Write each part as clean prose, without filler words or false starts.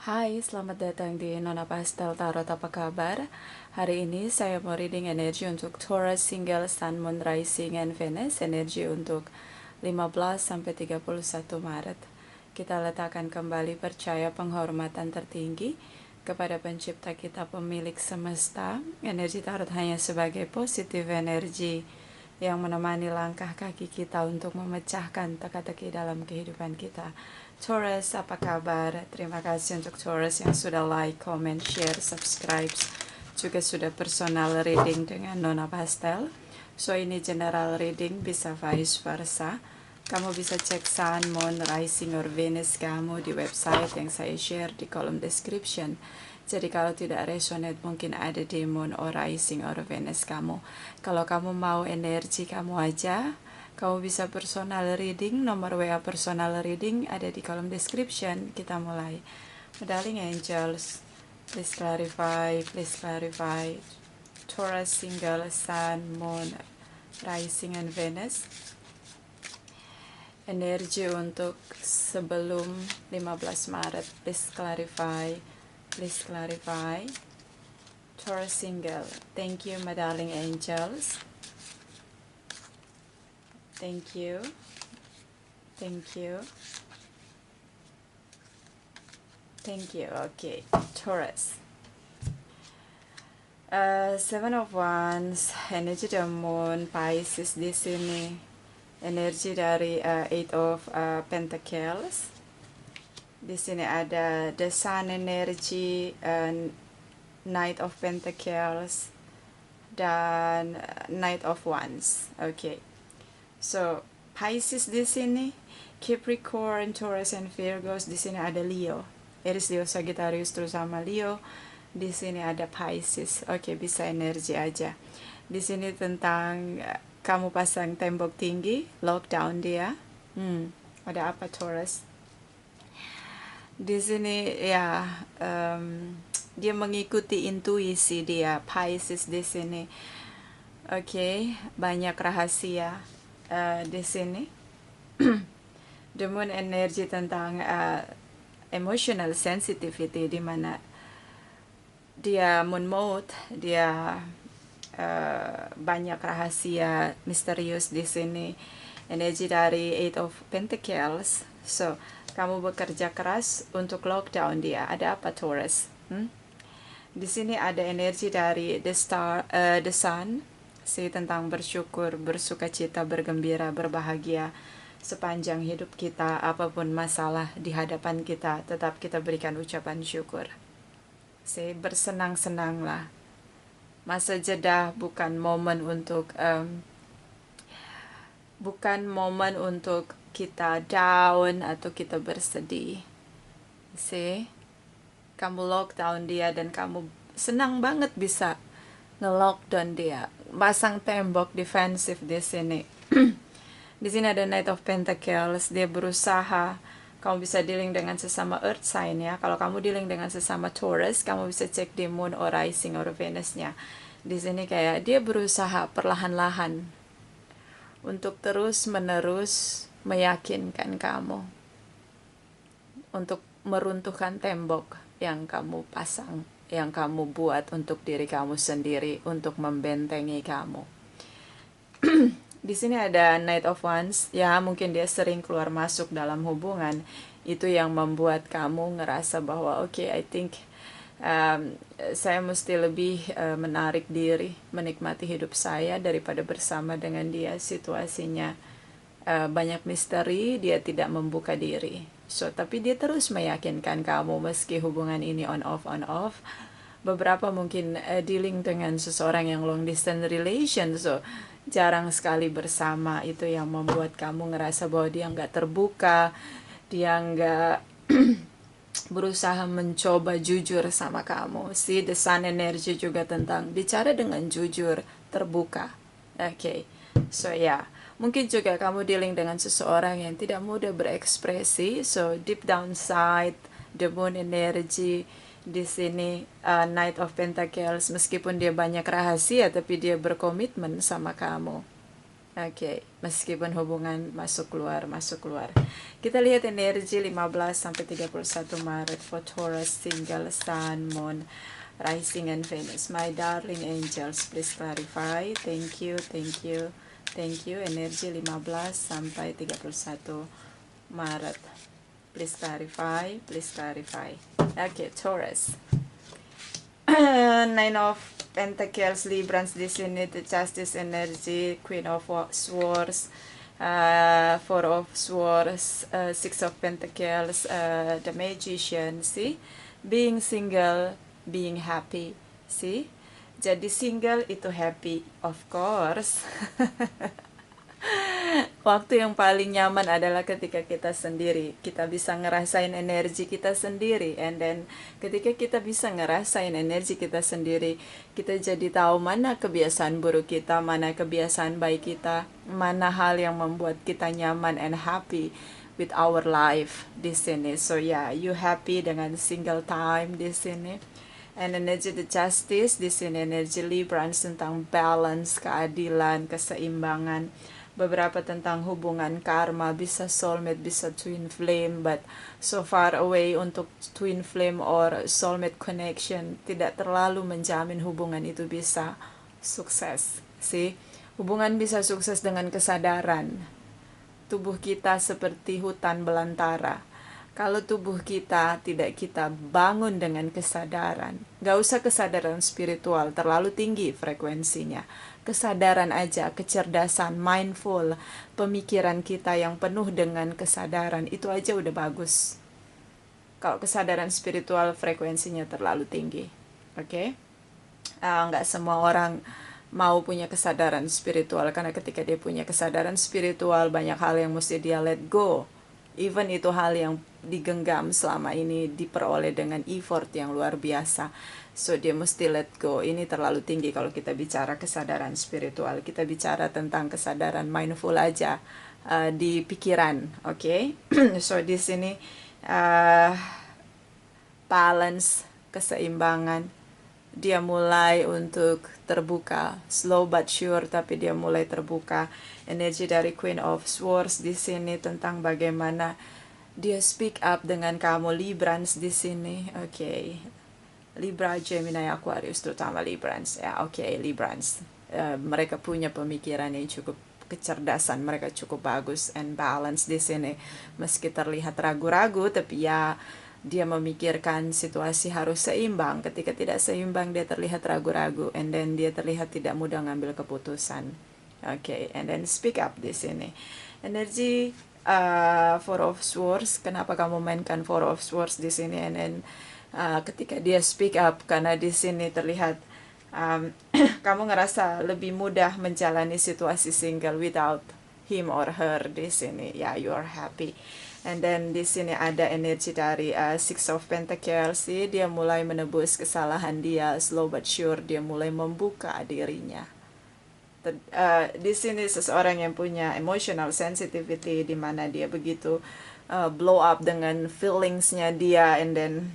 Hai, selamat datang di Nona Pastel Tarot. Apa kabar? Hari ini saya mau reading energi untuk Taurus, Single, Sun, Moon, Rising, and Venus. Energi untuk 15-31 Maret. Kita letakkan kembali percaya penghormatan tertinggi kepada pencipta kita, pemilik semesta. Energi tarot hanya sebagai positif energi yang menemani langkah kaki kita untuk memecahkan teka-teki dalam kehidupan kita. Taurus, apa kabar? Terima kasih untuk Taurus yang sudah like, comment, share, subscribe, juga sudah personal reading dengan Nona Pastel. So ini general reading, bisa vice versa. Kamu bisa cek Sun, Moon, Rising, or Venus kamu di website yang saya share di kolom description. Jadi kalau tidak resonate mungkin ada di Moon or Rising or Venus kamu. Kalau kamu mau energi kamu aja, kamu bisa personal reading. Nomor WA personal reading ada di kolom description. Kita mulai. Darling angels, please clarify, please clarify. Taurus, Single, Sun, Moon, Rising, and Venus. Energi untuk sebelum 15 Maret, please clarify, please clarify. Taurus, Single. Thank you, my darling angels. Thank you. Thank you. Thank you. Okay, Taurus. Seven of Wands, energi the Moon, Pisces di sini. Energi dari Eight of Pentacles. Di sini ada the Sun energy, Knight of Pentacles, dan Knight of Wands. Okay. So Pisces di sini, Capricorn, Taurus, and Virgos. Di sini ada Leo. Aries, Leo, Sagittarius, terus sama Leo. Di sini ada Pisces. Oke, bisa energi aja. Di sini tentang kamu pasang tembok tinggi, lockdown dia. Ada apa Taurus? Di sini ya, dia mengikuti intuisi dia, Pisces di sini. Oke, banyak rahasia di sini. The Moon energi tentang emotional sensitivity, di mana dia moon mode, dia banyak rahasia misterius di sini. Energi dari Eight of Pentacles. So kamu bekerja keras untuk lockdown dia. Ada apa Taurus? Di sini ada energi dari the Sun, si tentang bersyukur, bersukacita, bergembira, berbahagia sepanjang hidup kita. Apapun masalah di hadapan kita, tetap kita berikan ucapan syukur. Si bersenang-senanglah. Masa jeda bukan momen untuk kita down atau kita bersedih. Si kamu lockdown dia dan kamu senang banget bisa nge-lockdown dia, pasang tembok defensif di sini. Di sini ada Knight of Pentacles, dia berusaha. Kamu bisa dealing dengan sesama earth sign ya. Kalau kamu dealing dengan sesama Taurus, kamu bisa cek di Moon or Rising or Venus-nya. Di sini kayak dia berusaha perlahan-lahan untuk terus-menerus meyakinkan kamu untuk meruntuhkan tembok yang kamu pasang, yang kamu buat untuk diri kamu sendiri, untuk membentengi kamu. Di sini ada Knight of Wands, ya mungkin dia sering keluar masuk dalam hubungan, itu yang membuat kamu ngerasa bahwa okay, I think saya mesti lebih menarik diri, menikmati hidup saya daripada bersama dengan dia. Situasinya banyak misteri, dia tidak membuka diri. So, tapi dia terus meyakinkan kamu meski hubungan ini on off. Beberapa mungkin dealing dengan seseorang yang long distance relation, so jarang sekali bersama. Itu yang membuat kamu ngerasa bahwa dia nggak terbuka, dia nggak berusaha mencoba jujur sama kamu. Si the Sun energy juga tentang bicara dengan jujur, terbuka. Okay, so ya, mungkin juga kamu dealing dengan seseorang yang tidak mudah berekspresi. So deep down side, the Moon energy di sini, Knight of Pentacles, meskipun dia banyak rahasia tapi dia berkomitmen sama kamu. Oke, meskipun hubungan masuk keluar. Kita lihat energi 15 sampai 31 Maret for Taurus, single, Sun, Moon, Rising and Venus. My darling angels, please clarify. Thank you. Energi 15 sampai 31 Maret. Please clarify. Oke, Taurus. Nine of Pentacles, Librans di sini, the Justice energy, Queen of Swords, Four of Swords, Six of Pentacles, the Magician. See, being single, being happy. See, jadi single itu happy, of course. Waktu yang paling nyaman adalah ketika kita sendiri. Kita bisa ngerasain energi kita sendiri. And then ketika kita bisa ngerasain energi kita sendiri, kita jadi tahu mana kebiasaan buruk kita, mana kebiasaan baik kita, mana hal yang membuat kita nyaman and happy with our life di sini. So yeah, you happy dengan single time di sini. And energy the Justice di sini, energi Libra tentang balance, keadilan, keseimbangan. Beberapa tentang hubungan karma, bisa soulmate, bisa twin flame, but so far away untuk twin flame or soulmate connection tidak terlalu menjamin hubungan itu bisa sukses. See, hubungan bisa sukses dengan kesadaran. Tubuh kita seperti hutan belantara. Kalau tubuh kita tidak kita bangun dengan kesadaran, gak usah kesadaran spiritual terlalu tinggi frekuensinya, kesadaran aja, kecerdasan, mindful, pemikiran kita yang penuh dengan kesadaran, itu aja udah bagus. Kalau kesadaran spiritual frekuensinya terlalu tinggi, oke? Nggak semua orang mau punya kesadaran spiritual, karena ketika dia punya kesadaran spiritual, banyak hal yang mesti dia let go. Even itu hal yang digenggam selama ini diperoleh dengan effort yang luar biasa. So dia mesti let go. Ini terlalu tinggi kalau kita bicara kesadaran spiritual. Kita bicara tentang kesadaran mindful aja di pikiran, oke? So di sini balance, keseimbangan. Dia mulai untuk terbuka, slow but sure, tapi dia mulai terbuka. Energi dari Queen of Swords di sini tentang bagaimana dia speak up dengan kamu, Librans di sini, oke. Libra, Gemini, Aquarius, terutama Librans, ya, oke, Librans. Mereka punya pemikiran yang cukup, kecerdasan mereka cukup bagus and balance di sini. Meski terlihat ragu-ragu, tapi ya dia memikirkan situasi harus seimbang. Ketika tidak seimbang, dia terlihat ragu-ragu, and then dia terlihat tidak mudah ngambil keputusan. Oke, and then speak up di sini. Energi Four of Swords. Kenapa kamu mainkan Four of Swords di sini? And then ketika dia speak up, karena di sini terlihat kamu ngerasa lebih mudah menjalani situasi single without him or her di sini. Ya, you are happy. And then di sini ada energi dari Six of Pentacles. Dia mulai menebus kesalahan dia, slow but sure. Dia mulai membuka dirinya. Di sini seseorang yang punya emotional sensitivity, di mana dia begitu blow up dengan feelingsnya dia, and then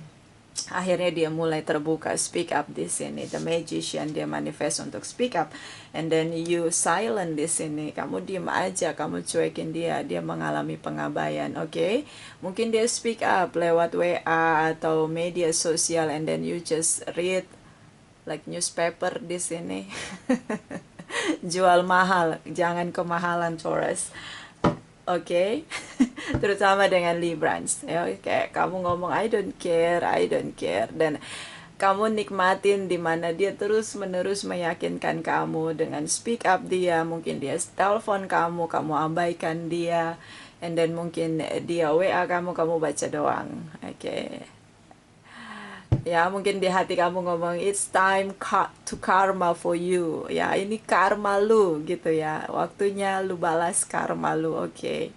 akhirnya dia mulai terbuka, speak up di sini. The Magician, dia manifest untuk speak up, and then you silent di sini. Kamu diem aja, kamu cuekin dia. Dia mengalami pengabaian, oke? Mungkin dia speak up lewat WA atau media sosial, and then you just read like newspaper di sini. Jual mahal, jangan kemahalan Taurus, oke? Terutama dengan Librans, ya, kayak kamu ngomong I don't care, dan kamu nikmatin dimana dia terus menerus meyakinkan kamu dengan speak up dia. Mungkin dia telepon kamu abaikan dia, and then mungkin dia WA kamu baca doang, oke? Ya, mungkin di hati kamu ngomong, it's time to karma for you. Ya, ini karma lu, gitu ya. Waktunya lu balas karma lu, oke?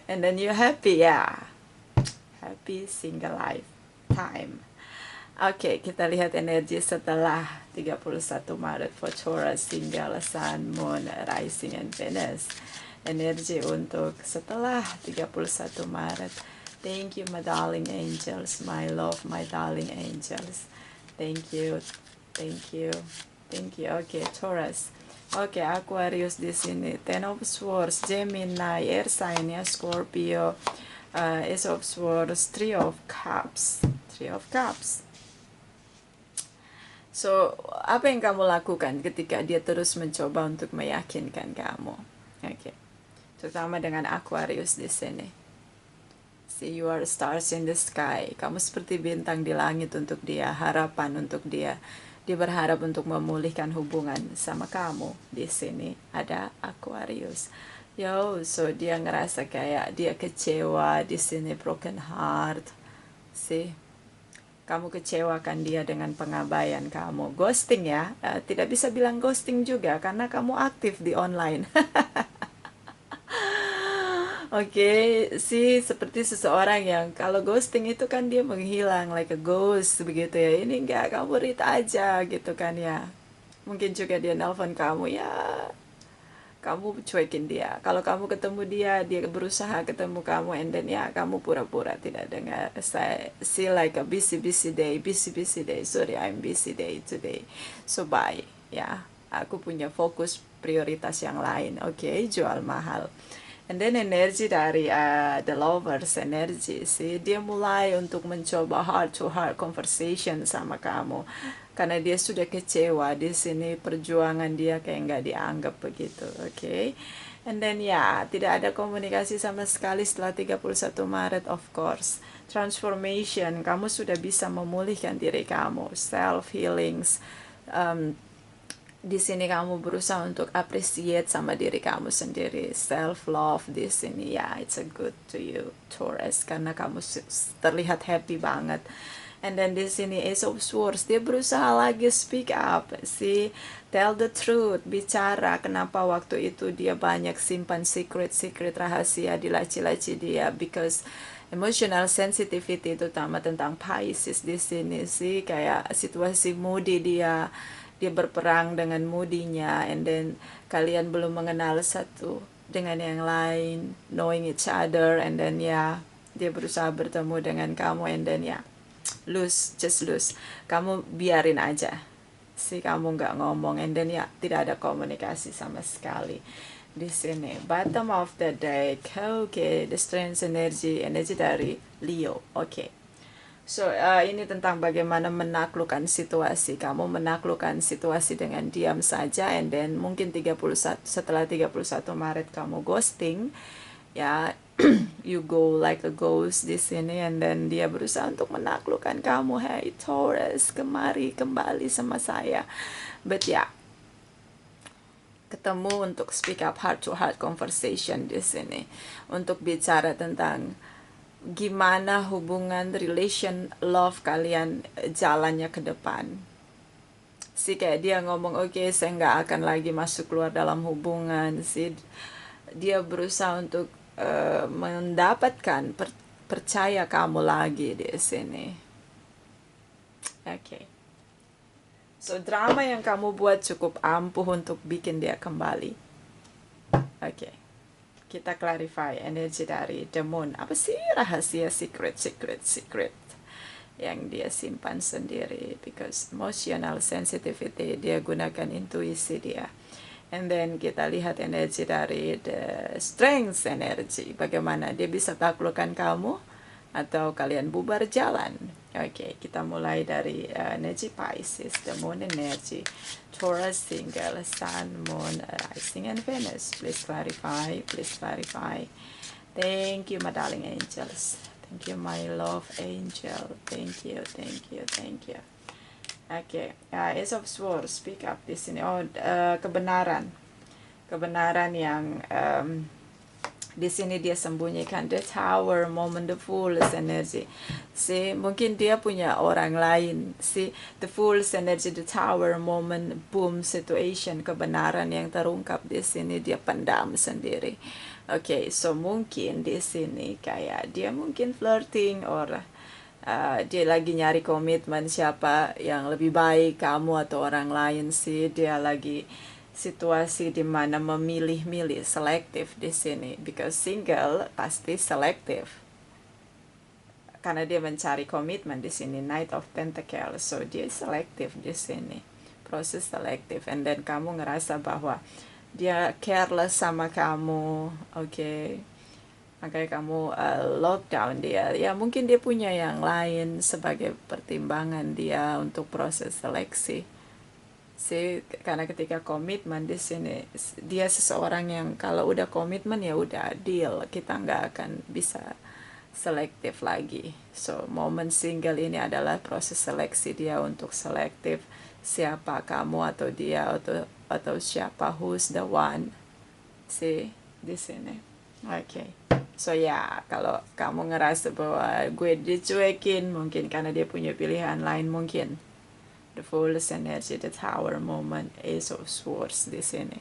And then you happy, ya. Happy single life time. Oke, kita lihat energi setelah 31 Maret for Taurus, single, Sun, Moon, Rising, and Venus. Energi untuk setelah 31 Maret. Thank you, my darling angels, my love, my darling angels. Thank you. Okay, Taurus. Oke, Aquarius di sini. Ten of Swords, Gemini, Air sign ya, Scorpio, Ace of Swords, Three of Cups, Three of Cups. So, apa yang kamu lakukan ketika dia terus mencoba untuk meyakinkan kamu? Oke, terutama dengan Aquarius di sini. See, you are stars in the sky. Kamu seperti bintang di langit untuk dia, harapan untuk dia. Dia berharap untuk memulihkan hubungan sama kamu. Di sini ada Aquarius. Yo, so dia ngerasa kayak dia kecewa di sini, broken heart. See, kamu kecewakan dia dengan pengabaian kamu. Ghosting ya, tidak bisa bilang ghosting juga karena kamu aktif di online. Oke, sih seperti seseorang yang kalau ghosting itu kan dia menghilang like a ghost begitu ya. Ini enggak, kamu read aja gitu kan ya. Mungkin juga dia nelpon kamu ya, kamu cuekin dia. Kalau kamu ketemu dia, dia berusaha ketemu kamu and then ya kamu pura-pura tidak dengar. Saya see like a busy day, busy day. Sorry, I'm busy day today. So bye. Ya, aku punya fokus prioritas yang lain. Oke, jual mahal. And then energi dari the lovers energi sih, dia mulai untuk mencoba heart to heart conversation sama kamu karena dia sudah kecewa di sini, perjuangan dia kayak nggak dianggap begitu. Oke. And then ya, tidak ada komunikasi sama sekali setelah 31 Maret of course. Transformation, kamu sudah bisa memulihkan diri kamu, self healings. Di sini kamu berusaha untuk appreciate sama diri kamu sendiri, self love di sini ya, it's a good to you Taurus karena kamu terlihat happy banget. And then di sini Ace of Swords, dia berusaha lagi speak up sih, tell the truth, bicara kenapa waktu itu dia banyak simpan secret rahasia di laci-laci dia, because emotional sensitivity terutama tentang Pisces di sini sih, kayak situasi moody dia berperang dengan moodinya, and then kalian belum mengenal satu dengan yang lain, knowing each other, and then ya dia berusaha bertemu dengan kamu, and then ya just lose, kamu biarin aja sih, kamu nggak ngomong, and then ya tidak ada komunikasi sama sekali di sini. Bottom of the deck, oke, the strength energy dari Leo. Oke. So, ini tentang bagaimana menaklukkan situasi. Kamu menaklukkan situasi dengan diam saja, and then mungkin setelah 31 Maret kamu ghosting, ya, you go like a ghost di sini, and then dia berusaha untuk menaklukkan kamu. Hey Taurus, kembali sama saya. But ya, ketemu untuk speak up, heart to heart conversation di sini, untuk bicara tentang gimana hubungan, relation, love kalian jalannya ke depan. Sih kayak dia ngomong, oke, saya nggak akan lagi masuk keluar dalam hubungan. Sih dia berusaha untuk mendapatkan percaya kamu lagi di sini. Oke. So drama yang kamu buat cukup ampuh untuk bikin dia kembali. Oke. Kita clarify energi dari the moon. Apa sih rahasia secret yang dia simpan sendiri? Because emotional sensitivity, dia gunakan intuisi dia. And then kita lihat energi dari the strength energy. Bagaimana dia bisa taklukkan kamu atau kalian bubar jalan. Oke, kita mulai dari energi Pisces, the moon energy, Taurus, single, sun, moon, rising, and Venus. Please clarify, please clarify. Thank you, my darling angels. Thank you, my love angel. Thank you, thank you, thank you. Oke, Ace of Swords, speak up di sini. Oh, kebenaran yang di sini dia sembunyikan, the tower moment, the fool's energy. See, mungkin dia punya orang lain. See, the fool's energy, the tower moment, boom situation, kebenaran yang terungkap di sini dia pendam sendiri. Oke, so mungkin di sini kayak dia mungkin flirting or dia lagi nyari komitmen, siapa yang lebih baik, kamu atau orang lain sih. Dia lagi situasi di mana memilih-milih, selektif di sini, because single pasti selektif karena dia mencari komitmen di sini, Knight of Pentacles, so dia selektif di sini, proses selektif, and then kamu ngerasa bahwa dia careless sama kamu, oke. Makanya kamu lockdown dia. Ya mungkin dia punya yang lain sebagai pertimbangan dia untuk proses seleksi. Sih, karena ketika komitmen di sini dia seseorang yang kalau udah komitmen ya udah deal, kita nggak akan bisa selektif lagi. So momen single ini adalah proses seleksi dia untuk selektif siapa kamu atau dia atau siapa who's the one. Sih di sini. Oke. So ya, kalau kamu ngerasa bahwa gue dicuekin, mungkin karena dia punya pilihan lain, mungkin. The Fool's Energy, the Tower moment, Ace of Swords di sini.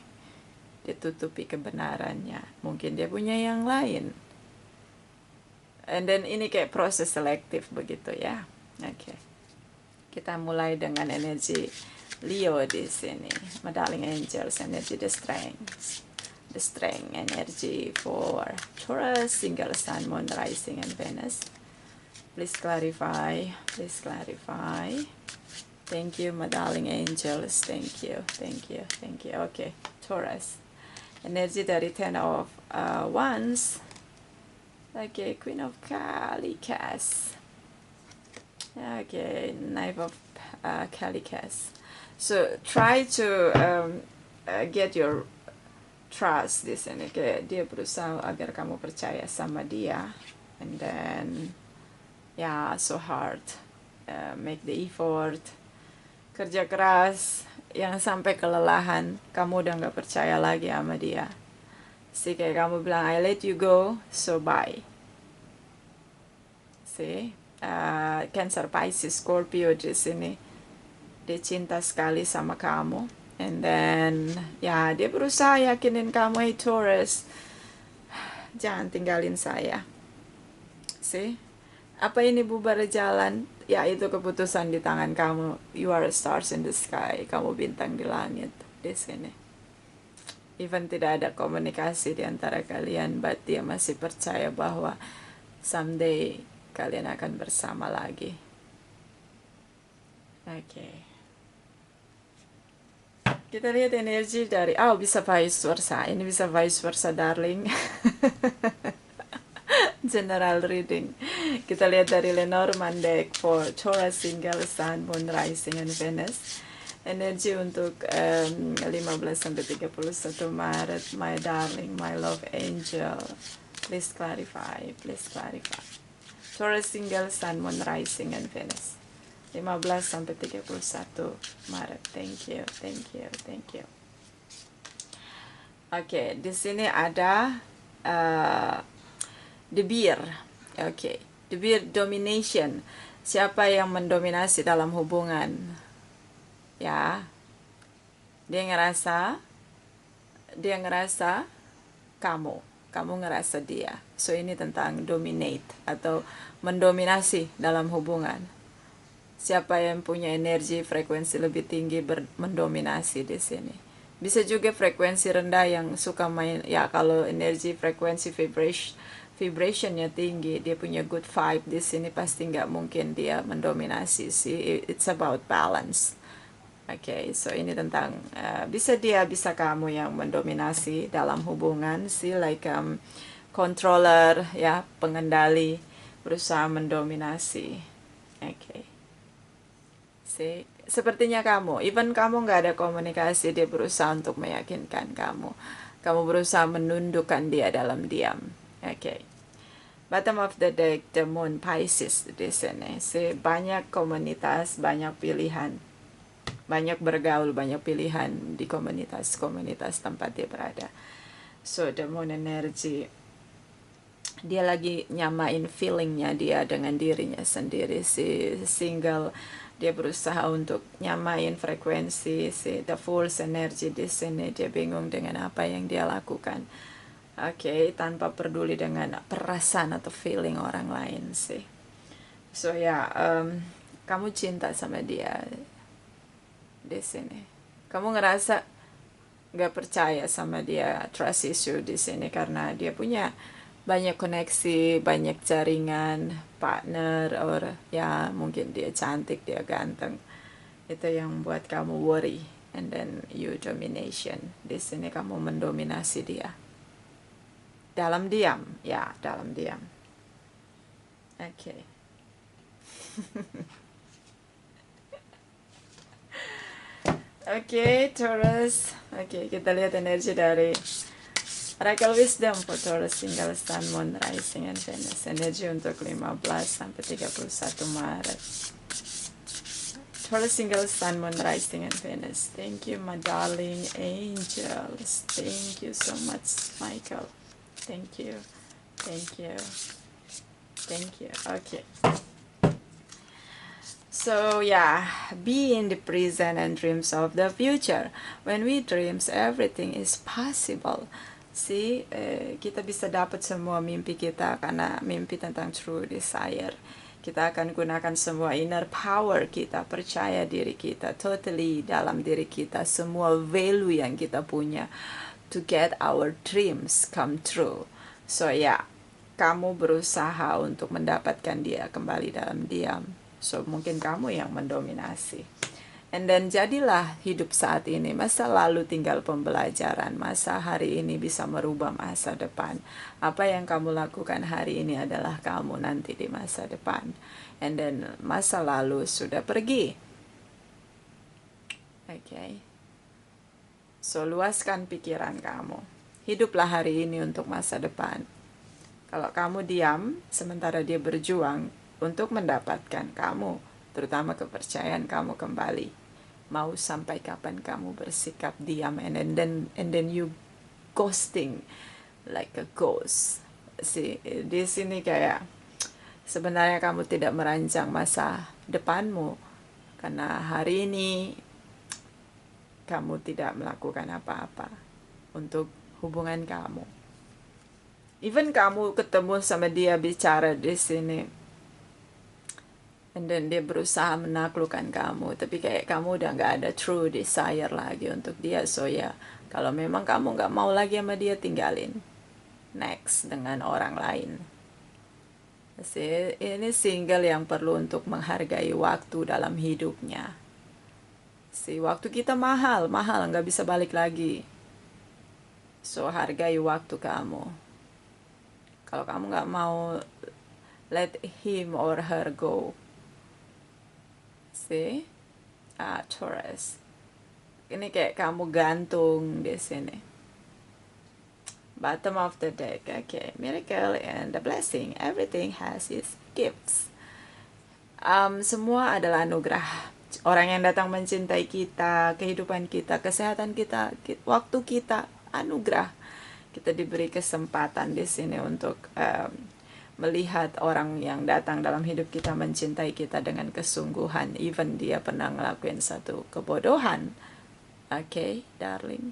Ditutupi kebenarannya. Mungkin dia punya yang lain. And then ini kayak proses selektif begitu ya. Oke. Kita mulai dengan energi Leo di sini. My darling angels, energy the strength. The strength energy for Taurus, single sun, moon, rising, and Venus. Please clarify. Please clarify. Thank you, my darling angels. Thank you. Thank you. Thank you. Okay, Taurus. Energy dari Ten of Wands. Okay, Queen of Calicas. Okay, Knight of Calicas. So try to get your trust di sini. Kayak dia berusaha agar kamu percaya sama dia, and then so hard, make the effort, kerja keras yang sampai kelelahan, kamu udah nggak percaya lagi sama dia. See, kayak kamu bilang I let you go, so bye. See, Cancer, Pisces, Scorpio di sini, dia cinta sekali sama kamu. And then, dia berusaha yakinin kamu, hey Taurus, jangan tinggalin saya. See? Apa ini bubar jalan? Ya, itu keputusan di tangan kamu. You are stars in the sky. Kamu bintang di langit. Di sini. Even tidak ada komunikasi di antara kalian, but dia masih percaya bahwa someday kalian akan bersama lagi. Oke. Kita lihat energi dari, bisa vice versa. Ini bisa vice versa, darling. General reading. Kita lihat dari Lenormand deck for Taurus, single sun, moon, rising, and Venus. Energi untuk 15-31 Maret. My darling, my love angel. Please clarify. Please clarify. Taurus, single sun, moon, rising, and Venus. 15-31 Maret. Thank you, thank you, thank you. Oke, di sini ada the bear. Oke, the bear domination. Siapa yang mendominasi dalam hubungan? Ya, dia ngerasa kamu ngerasa dia. So ini tentang dominate atau mendominasi dalam hubungan. Siapa yang punya energi frekuensi lebih tinggi mendominasi di sini. Bisa juga frekuensi rendah yang suka main, ya kalau energi frekuensi vibrationnya tinggi, dia punya good vibe di sini, pasti nggak mungkin dia mendominasi sih. It's about balance. Oke, so ini tentang bisa kamu yang mendominasi dalam hubungan sih, like controller, ya, pengendali, berusaha mendominasi. Oke. Sepertinya kamu, even kamu nggak ada komunikasi, dia berusaha untuk meyakinkan kamu. Kamu berusaha menundukkan dia dalam diam. Oke. Bottom of the deck, the moon, Pisces di sini. Banyak komunitas, banyak pilihan. Banyak bergaul, banyak pilihan di komunitas tempat dia berada. So, the moon energy, dia lagi nyamain feelingnya dia dengan dirinya sendiri. Single, dia berusaha untuk nyamain frekuensi. The Fool's energy di sini, dia bingung dengan apa yang dia lakukan. Oke, tanpa peduli dengan perasaan atau feeling orang lain sih. So kamu cinta sama dia di sini. Kamu ngerasa nggak percaya sama dia, trust issue di sini karena dia punya banyak koneksi, banyak jaringan, partner, or ya mungkin dia cantik, dia ganteng. Itu yang buat kamu worry. And then you domination. Di sini kamu mendominasi dia. Dalam diam. Ya, dalam diam. Oke. Oke, Taurus. Oke, kita lihat energi dari Oracle Wisdom for Taurus single Sun, Moon, Rising, and Venus. Energi untuk 15 sampai 31 Maret. Taurus single Sun, Moon, Rising, and Venus. Thank you, my darling angels. Thank you so much, Michael. Thank you. Thank you. Thank you. Okay. So yeah, be in the present and dreams of the future. When we dreams, everything is possible. See, kita bisa dapat semua mimpi kita karena mimpi tentang true desire. Kita akan gunakan semua inner power kita, percaya diri kita, totally dalam diri kita, semua value yang kita punya to get our dreams come true. So yeah, kamu berusaha untuk mendapatkan dia kembali dalam diam. So, mungkin kamu yang mendominasi. And then, jadilah hidup saat ini. Masa lalu tinggal pembelajaran. Masa hari ini bisa merubah masa depan. Apa yang kamu lakukan hari ini adalah kamu nanti di masa depan. And then, masa lalu sudah pergi. Okay. So, luaskan pikiran kamu. Hiduplah hari ini untuk masa depan. Kalau kamu diam, sementara dia berjuang untuk mendapatkan kamu, terutama kepercayaan kamu kembali. Mau sampai kapan kamu bersikap diam and then you ghosting like a ghost. Di sini kayak sebenarnya kamu tidak merancang masa depanmu karena hari ini kamu tidak melakukan apa-apa untuk hubungan kamu. Even kamu ketemu sama dia bicara di sini, and then dia berusaha menaklukkan kamu, tapi kayak kamu udah nggak ada true desire lagi untuk dia. So ya, kalau memang kamu nggak mau lagi sama dia, tinggalin. Next dengan orang lain. Ini single yang perlu untuk menghargai waktu dalam hidupnya. Waktu kita mahal, nggak bisa balik lagi. So hargai waktu kamu. Kalau kamu nggak mau, let him or her go. Taurus. Ini kayak kamu gantung di sini. Bottom of the deck. Okay, miracle and the blessing. Everything has its gifts. Semua adalah anugerah. Orang yang datang mencintai kita, kehidupan kita, kesehatan kita, waktu kita, anugerah. Kita diberi kesempatan di sini untuk melihat orang yang datang dalam hidup kita mencintai kita dengan kesungguhan, even dia pernah ngelakuin satu kebodohan. Okay, darling.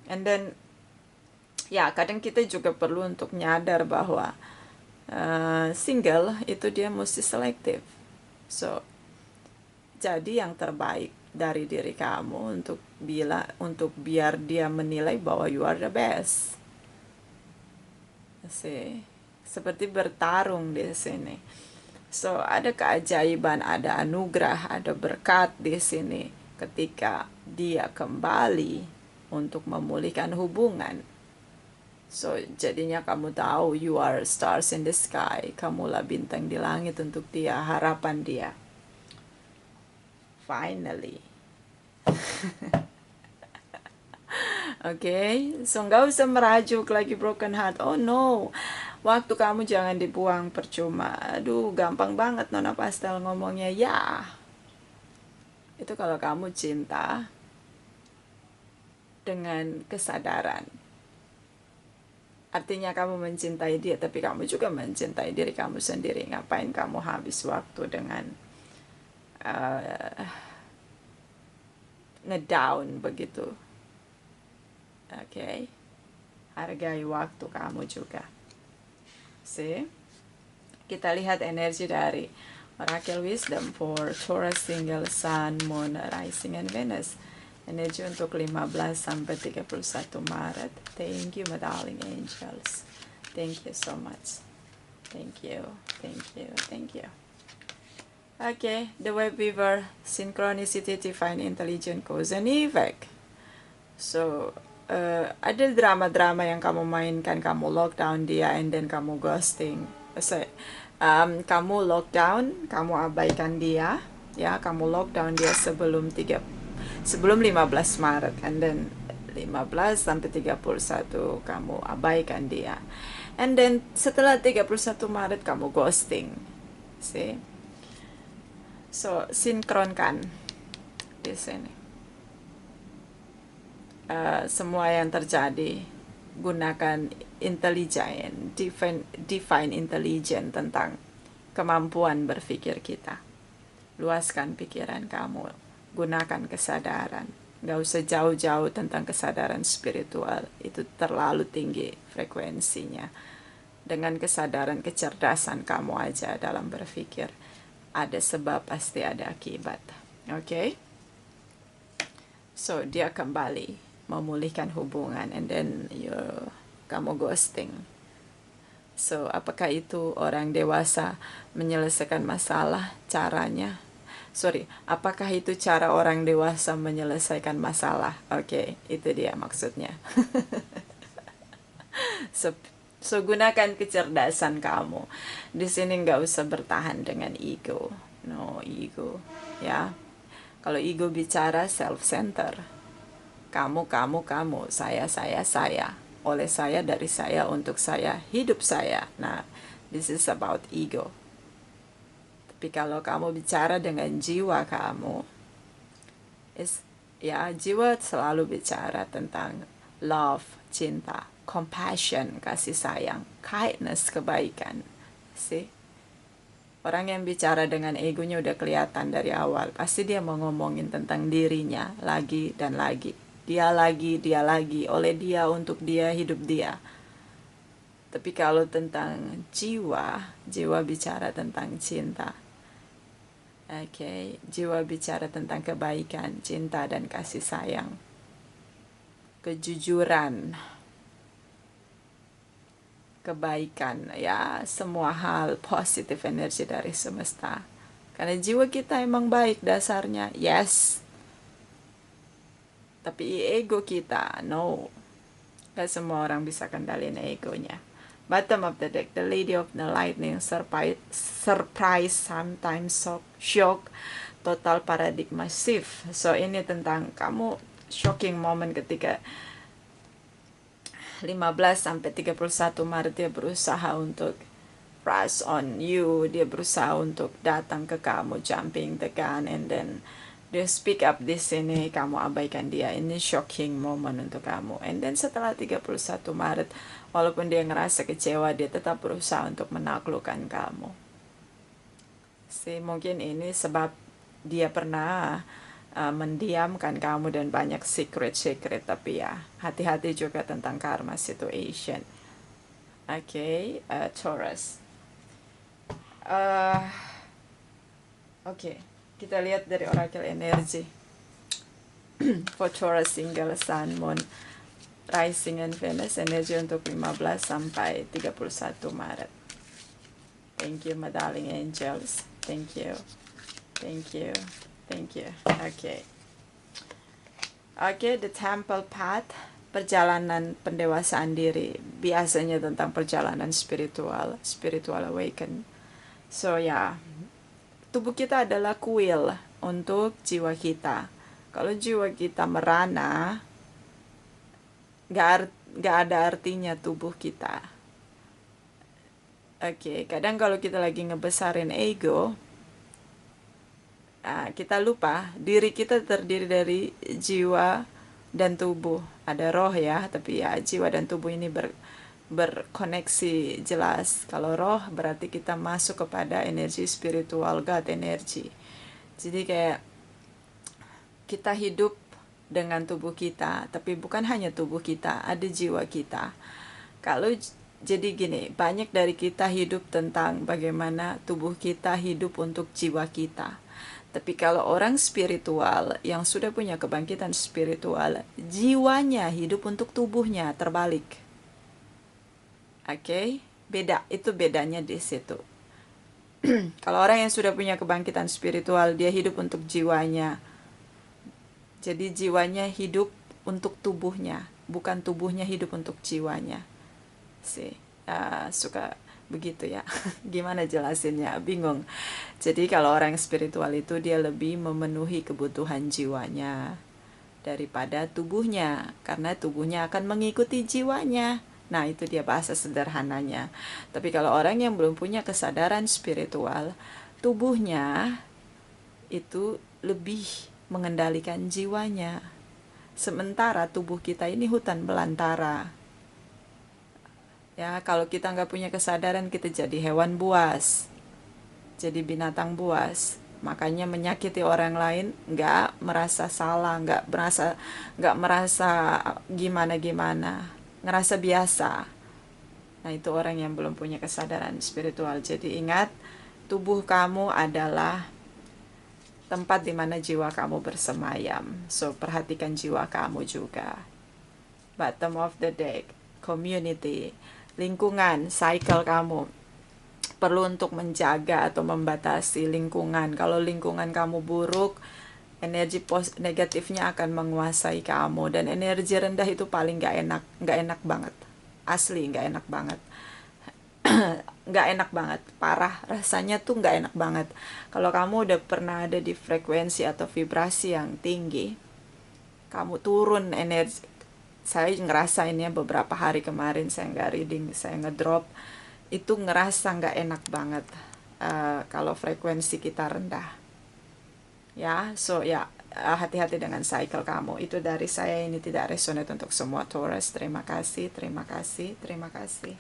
And then ya, kadang kita juga perlu untuk nyadar bahwa single itu dia mesti selektif. So jadi yang terbaik dari diri kamu untuk biar dia menilai bahwa you are the best. Seperti bertarung di sini. So ada keajaiban, ada anugerah, ada berkat di sini ketika dia kembali untuk memulihkan hubungan. So jadinya kamu tahu you are stars in the sky, kamulah bintang di langit untuk dia, harapan dia. Finally. Okay, so nggak usah merajuk lagi broken heart. Oh no, waktu kamu jangan dibuang percuma. Aduh, gampang banget Nona Pastel ngomongnya. Ya, itu kalau kamu cinta dengan kesadaran. Artinya kamu mencintai dia, tapi kamu juga mencintai diri kamu sendiri. Ngapain kamu habis waktu dengan ngedown begitu? Okay, hargai waktu kamu juga. Kita lihat energi dari Oracle Wisdom for Taurus single Sun, Moon, Rising, and Venus. Energi untuk 15 sampai 31 Maret. Thank you, my darling angels. Thank you so much. Thank you, thank you, thank you. Okay, the web weaver, synchronicity, divine intelligence, cause and effect. So, ada drama-drama yang kamu mainkan, kamu lockdown dia, and then kamu ghosting. Kamu lockdown, kamu abaikan dia, ya, kamu lockdown dia sebelum 15 Maret, and then 15 sampai 31 kamu abaikan dia. And then setelah 31 Maret kamu ghosting. See? So, sinkronkan di sini. Semua yang terjadi, gunakan divine intelligence tentang kemampuan berpikir kita. Luaskan pikiran kamu, gunakan kesadaran. Gak usah jauh-jauh tentang kesadaran spiritual, itu terlalu tinggi frekuensinya. Dengan kesadaran kecerdasan kamu aja dalam berpikir, ada sebab pasti ada akibat. Okay? So dia kembali memulihkan hubungan, and then kamu ghosting. So apakah itu orang dewasa menyelesaikan masalah? Caranya, apakah itu cara orang dewasa menyelesaikan masalah? Oke, itu dia maksudnya. So gunakan kecerdasan kamu. Di sini nggak usah bertahan dengan ego. No ego, ya. Kalau ego bicara self-center. Kamu, saya. Oleh saya, dari saya, untuk saya, hidup saya. Nah, this is about ego. Tapi kalau kamu bicara dengan jiwa kamu, jiwa selalu bicara tentang love, cinta, compassion, kasih sayang, kindness, kebaikan. See? Orang yang bicara dengan egonya udah kelihatan dari awal. Pasti dia mau ngomongin tentang dirinya lagi dan lagi. Dia lagi, oleh dia, untuk dia, hidup dia. Tapi kalau tentang jiwa bicara tentang cinta. Okay, jiwa bicara tentang kebaikan, cinta, dan kasih sayang. Kejujuran. Kebaikan, ya, semua hal positif energi dari semesta. Karena jiwa kita emang baik dasarnya, yes. Tapi ego kita, no. Gak semua orang bisa kendalin egonya. Bottom of the deck, the Lady of the Lightning, surprise, sometimes shock, total paradigma shift. So ini tentang kamu shocking moment ketika 15 sampai 31 Maret dia berusaha untuk rush on you, dia berusaha untuk datang ke kamu, jumping the gun, and then dia speak up di sini, kamu abaikan dia. Ini shocking moment untuk kamu. And then setelah 31 Maret, walaupun dia ngerasa kecewa, dia tetap berusaha untuk menaklukkan kamu. Mungkin ini sebab dia pernah mendiamkan kamu dan banyak secret, tapi ya, hati-hati juga tentang karma situation. Okay, Taurus. Okay. Kita lihat dari oracle energi. For Taurus, single sun, moon, rising, and Venus, energi untuk 15 sampai 31 Maret. Thank you, my darling angels. Thank you. Okay. Okay, the temple path, perjalanan pendewasaan diri. Biasanya tentang perjalanan spiritual awaken. So ya, tubuh kita adalah kuil untuk jiwa kita. Kalau jiwa kita merana, gak ada artinya tubuh kita. Oke, kadang kalau kita lagi ngebesarin ego, kita lupa diri kita terdiri dari jiwa dan tubuh. Ada roh ya, tapi ya jiwa dan tubuh ini berkoneksi jelas. Kalau roh berarti kita masuk kepada energi spiritual, God energy. Jadi kayak kita hidup dengan tubuh kita, tapi bukan hanya tubuh kita, ada jiwa kita. Kalau jadi gini, banyak dari kita hidup tentang bagaimana tubuh kita hidup untuk jiwa kita. Tapi kalau orang spiritual yang sudah punya kebangkitan spiritual, jiwanya hidup untuk tubuhnya, terbalik. Oke, beda, itu bedanya di situ. Kalau orang yang sudah punya kebangkitan spiritual, dia hidup untuk jiwanya. Jadi jiwanya hidup untuk tubuhnya, bukan tubuhnya hidup untuk jiwanya. Sih, suka begitu ya. Gimana jelasinnya? Bingung. Jadi kalau orang spiritual itu dia lebih memenuhi kebutuhan jiwanya daripada tubuhnya, karena tubuhnya akan mengikuti jiwanya. Nah, itu dia bahasa sederhananya. Tapi kalau orang yang belum punya kesadaran spiritual, tubuhnya itu lebih mengendalikan jiwanya. Sementara tubuh kita ini hutan belantara. Ya, kalau kita nggak punya kesadaran, kita jadi hewan buas, jadi binatang buas. Makanya menyakiti orang lain nggak merasa salah, nggak merasa gimana gimana, ngerasa biasa. Nah, itu orang yang belum punya kesadaran spiritual. Jadi ingat, tubuh kamu adalah tempat di mana jiwa kamu bersemayam. So, perhatikan jiwa kamu juga. Bottom of the deck, community, lingkungan, cycle kamu perlu untuk menjaga atau membatasi lingkungan. Kalau lingkungan kamu buruk, energi negatifnya akan menguasai kamu, dan energi rendah itu paling nggak enak banget, asli nggak enak banget. Nggak enak banget, parah, rasanya tuh nggak enak banget. Kalau kamu udah pernah ada di frekuensi atau vibrasi yang tinggi, kamu turun energi. Saya ngerasainnya beberapa hari kemarin, saya nggak reading, saya ngedrop, itu ngerasa nggak enak banget kalau frekuensi kita rendah. Ya, so ya, hati-hati dengan cycle kamu. Itu dari saya, ini tidak resonate untuk semua Taurus. Terima kasih, terima kasih, terima kasih.